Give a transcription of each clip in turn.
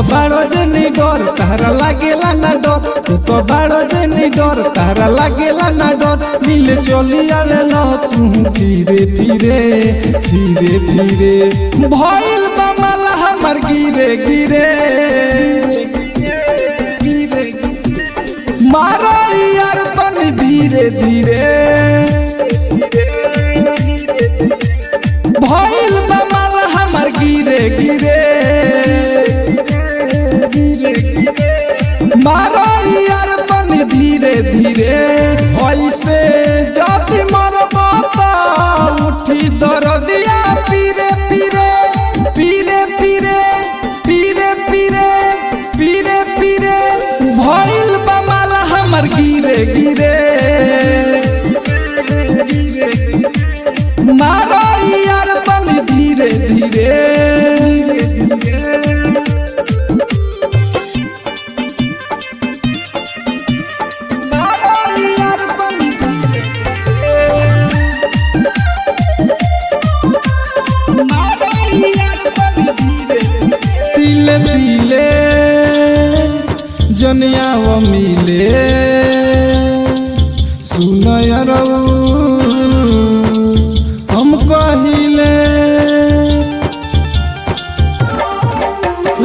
तो बाड़ो जनी डर तारा लागेला ना डर, तू तो बाड़ो जनी डर तारा लागेला ना डर। मिले चली आवेला तू धीरे धीरे धीरे धीरे, भइल बमला हमर गिरे गिरे। मारो यार तनी धीरे धीरे, भइल बमला हमर गिरे गिरे। मारो यार तनी धीरे धीरे, ऐसे जाति मरबा त उठी दरदिया पीरे पीरे पीरे पीरे पीरे पीरे पीरे पीरे, भइल बमला हमर गिरे गिरे। मारो यार तनी धीरे धीरे, तिले तिले जनिया वो मिले। सुन यारऊ हम कहिले,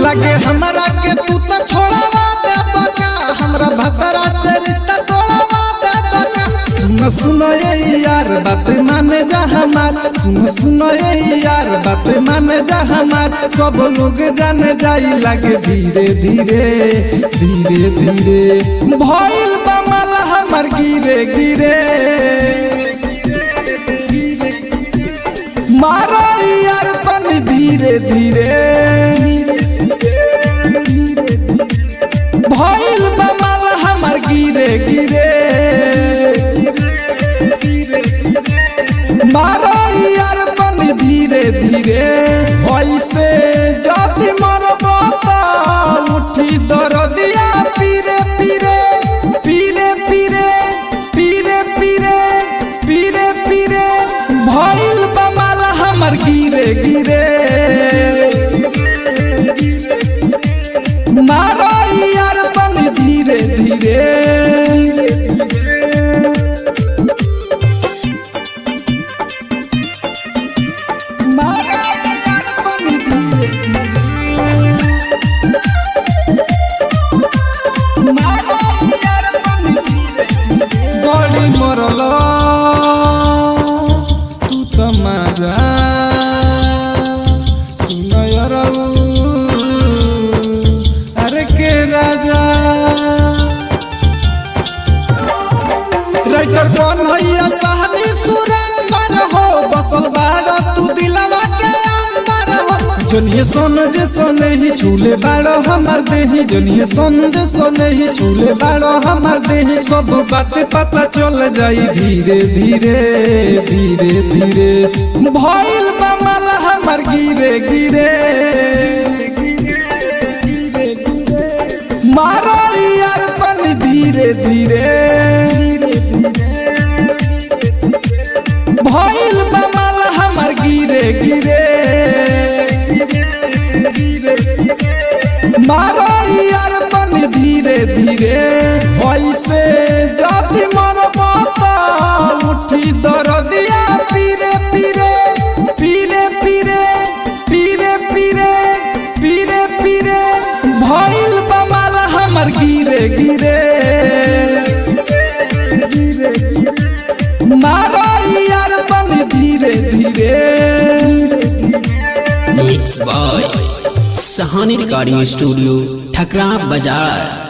लगे हमरा के तू तो छोड़ावा दे बका, हमरा भतरा से रिश्ता तोड़ावा दे बका। सुन सुन ये यार बात माने जा हमार, सुन सुन ये यार बात माने जा हमार। सब लोग जाने जाई लगे धीरे धीरे धीरे धीरे, भइल बमला हमर गिरे गिरे। मारो यार तनी धीरे धीरे, भइल बमला हमर गिरे गिरे। मारो यार तनी धीरे धीरे, ऐसे जाति मरबा त उठी दरदिया पीरे पीरे पीरे पीरे पीरे पीरे पीरे पीरे, भइल बमला हमर गिरे गिरे। मारो यार तनी धीरे धीरे, बड़ी मरला तू तो मजा। सुन यारऊ अरे के राजा, राइटर कौन भैया सहनी सुरेंद्र हो, बसल बाड़ो तू दिलवा के अंदर हो। जनिए सोन जे सोने ही छूले बाड़ो हमर देही, जनिए सोन जे सोने ही छूले बाड़ो हमर देही। सब बात पता चल जाई धीरे धीरे धीरे धीरे, भइल बमला हमर गिरे गिरे। मारो यार तनी धीरे धीरे, भइल बमला हमर गिरे गिरे। मारो यार तनी धीरे धीरे, ऐसे जाति मरबा त उठी दरदिया पीरे पीरे पीरे पीरे पीरे पीरे पीरे पीरे, भइल बमला हमर गिरे गिरे। मारो यार तनी धीरे धीरे। Mix by Sahani recording studio Thakra बाजार।